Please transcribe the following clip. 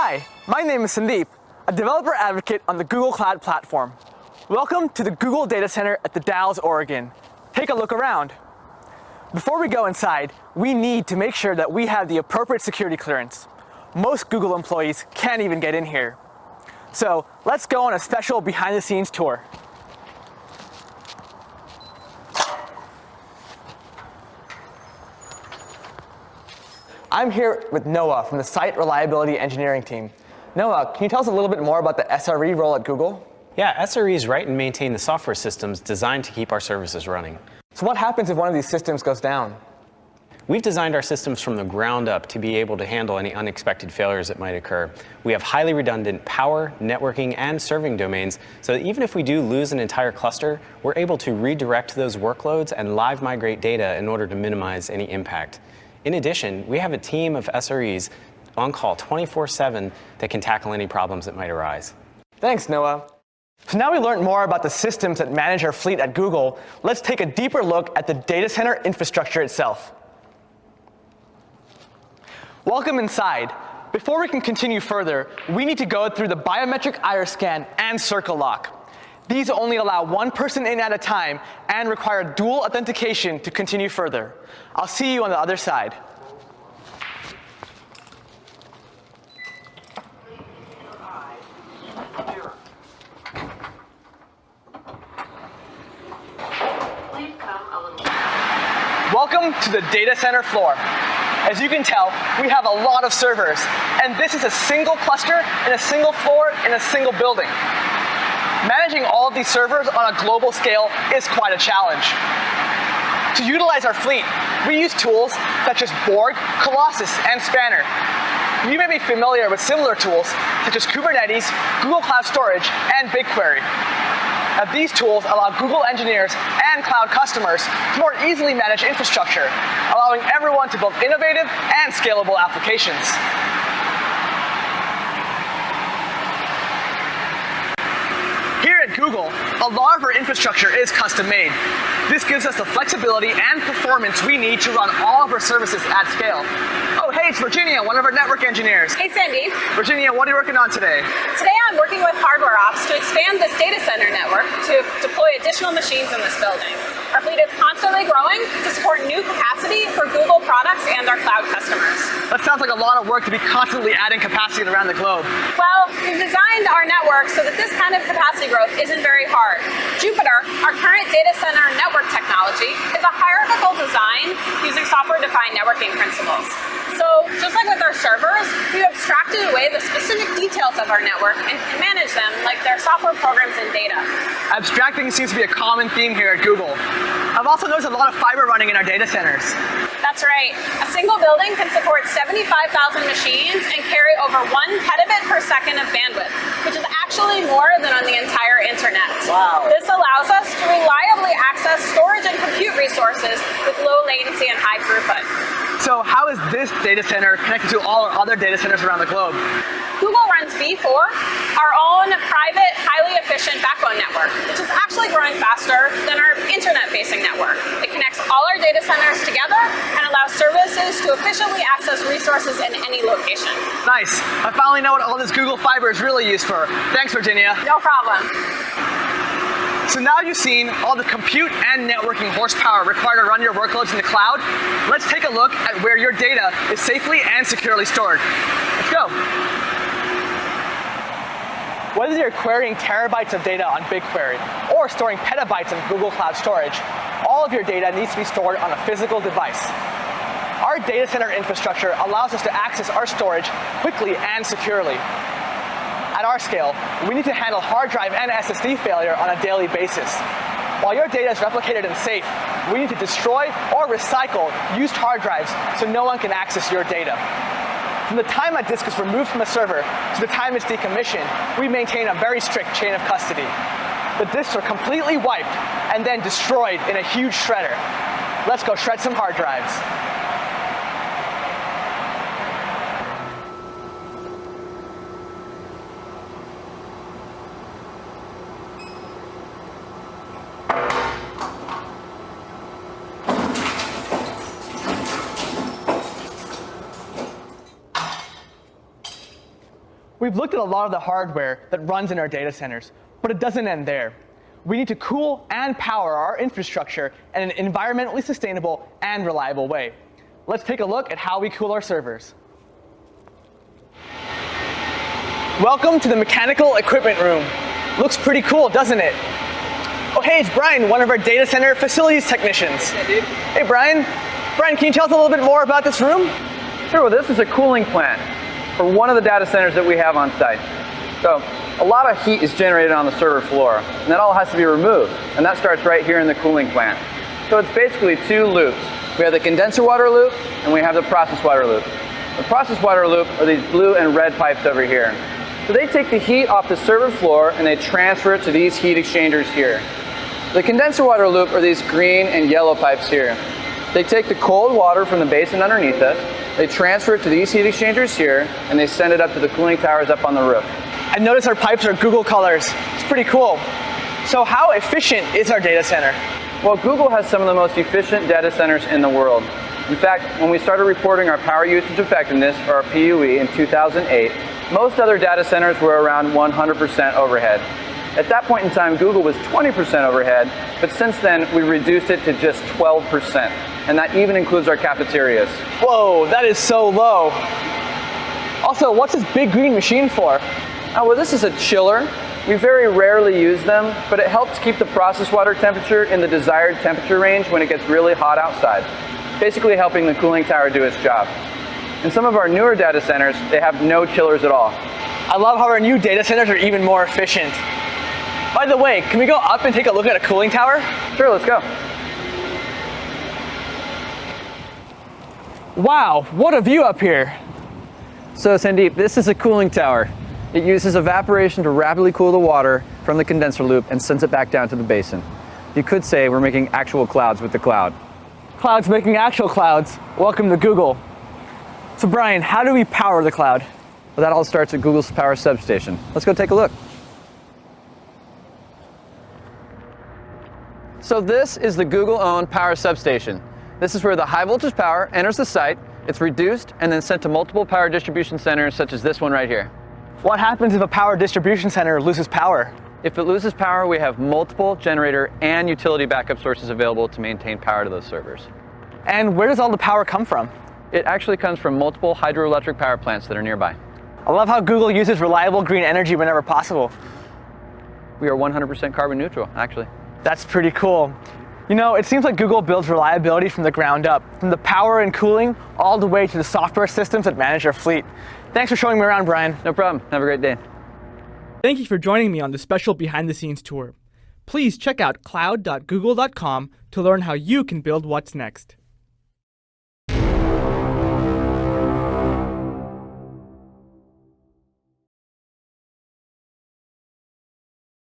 Hi, my name is Sandeep, a developer advocate on the Google Cloud platform. Welcome to the Google Data Center at the Dalles, Oregon. Take a look around. Before we go inside, we need to make sure that we have the appropriate security clearance. Most Google employees can't even get in here. So let's go on a special behind-the-scenes tour. I'm here with Noah from the Site Reliability Engineering team. Noah, can you tell us a little bit more about the SRE role at Google? Yeah, SREs write and maintain the software systems designed to keep our services running. So what happens if one of these systems goes down? We've designed our systems from the ground up to be able to handle any unexpected failures that might occur. We have highly redundant power, networking, and serving domains, so that even if we do lose an entire cluster, we're able to redirect those workloads and live migrate data in order to minimize any impact. In addition, we have a team of SREs on call 24/7 that can tackle any problems that might arise. Thanks, Noah. So now we learned more about the systems that manage our fleet at Google. Let's take a deeper look at the data center infrastructure itself. Welcome inside. Before we can continue further, we need to go through the biometric iris scan and circle lock. These only allow one person in at a time and require dual authentication to continue further. I'll see you on the other side. Welcome to the data center floor. As you can tell, we have a lot of servers, and this is a single cluster in a single floor in a single building. Managing all of these servers on a global scale is quite a challenge. To utilize our fleet, we use tools such as Borg, Colossus, and Spanner. You may be familiar with similar tools such as Kubernetes, Google Cloud Storage, and BigQuery. Now, these tools allow Google engineers and cloud customers to more easily manage infrastructure, allowing everyone to build innovative and scalable applications. Here at Google, a lot of our infrastructure is custom-made. This gives us the flexibility and performance we need to run all of our services at scale. Oh, hey, it's Virginia, one of our network engineers. Hey, Sandy. Virginia, what are you working on today? Today I'm working with hardware ops to expand this data center network to deploy additional machines in this building. Our fleet is constantly growing to support new capacity for Google products and our cloud customers. That sounds like a lot of work to be constantly adding capacity around the globe. Well, we've designed our network so that this kind of capacity growth isn't very hard. Jupyter, our current data center network technology, is a hierarchical design using software-defined networking principles. So, just like with our servers, we abstracted away the specific details of our network and can manage them like they're software programs and data. Abstracting seems to be a common theme here at Google. I've also noticed a lot of fiber running in our data centers. That's right. A single building can support 75,000 machines and carry over 1 petabit per second of bandwidth, which is actually more than on the entire internet. Wow. This allows us to reliably access storage and compute resources with low latency and high throughput. So how is this data center connected to all our other data centers around the globe? Google runs V4, our own private, highly efficient backbone network, which is actually growing faster than our internet-facing network. It connects all our data centers together and allows services to efficiently access resources in any location. Nice. I finally know what all this Google Fiber is really used for. Thanks, Virginia. No problem. So now you've seen all the compute and networking horsepower required to run your workloads in the cloud. Let's take a look at where your data is safely and securely stored. Let's go. Whether you're querying terabytes of data on BigQuery or storing petabytes in Google Cloud Storage, all of your data needs to be stored on a physical device. Our data center infrastructure allows us to access our storage quickly and securely. At our scale, we need to handle hard drive and SSD failure on a daily basis. While your data is replicated and safe, we need to destroy or recycle used hard drives so no one can access your data. From the time a disk is removed from a server to the time it's decommissioned, we maintain a very strict chain of custody. The disks are completely wiped and then destroyed in a huge shredder. Let's go shred some hard drives. We've looked at a lot of the hardware that runs in our data centers, but it doesn't end there. We need to cool and power our infrastructure in an environmentally sustainable and reliable way. Let's take a look at how we cool our servers. Welcome to the mechanical equipment room. Looks pretty cool, doesn't it? Oh, hey, it's Brian, one of our data center facilities technicians. Hey, dude. Hey, Brian. Brian, can you tell us a little bit more about this room? Sure, well, this is a cooling plant for one of the data centers that we have on site. So a lot of heat is generated on the server floor, and that all has to be removed, and that starts right here in the cooling plant. So it's basically two loops. We have the condenser water loop, and we have the process water loop. The process water loop are these blue and red pipes over here. So they take the heat off the server floor, and they transfer it to these heat exchangers here. The condenser water loop are these green and yellow pipes here. They take the cold water from the basin underneath us, they transfer it to these heat exchangers here, and they send it up to the cooling towers up on the roof. I notice our pipes are Google colors. It's pretty cool. So how efficient is our data center? Well, Google has some of the most efficient data centers in the world. In fact, when we started reporting our power usage effectiveness, or our PUE, in 2008, most other data centers were around 100% overhead. At that point in time, Google was 20% overhead, but since then, we reduced it to just 12%. And that even includes our cafeterias. Whoa, that is so low. Also, what's this big green machine for? Well, this is a chiller. We very rarely use them, but it helps keep the process water temperature in the desired temperature range when it gets really hot outside, basically helping the cooling tower do its job. In some of our newer data centers, they have no chillers at all. I love how our new data centers are even more efficient. By the way, can we go up and take a look at a cooling tower? Sure, let's go. Wow, what a view up here. So Sandeep, this is a cooling tower. It uses evaporation to rapidly cool the water from the condenser loop and sends it back down to the basin. You could say we're making actual clouds with the cloud. Clouds making actual clouds. Welcome to Google. So Brian, how do we power the cloud? Well, that all starts at Google's power substation. Let's go take a look. So this is the Google-owned power substation. This is where the high voltage power enters the site, it's reduced, and then sent to multiple power distribution centers such as this one right here. What happens if a power distribution center loses power? If it loses power, we have multiple generator and utility backup sources available to maintain power to those servers. And where does all the power come from? It actually comes from multiple hydroelectric power plants that are nearby. I love how Google uses reliable green energy whenever possible. We are 100% carbon neutral, actually. That's pretty cool. You know, it seems like Google builds reliability from the ground up, from the power and cooling all the way to the software systems that manage our fleet. Thanks for showing me around, Brian. No problem. Have a great day. Thank you for joining me on this special behind-the-scenes tour. Please check out cloud.google.com to learn how you can build what's next.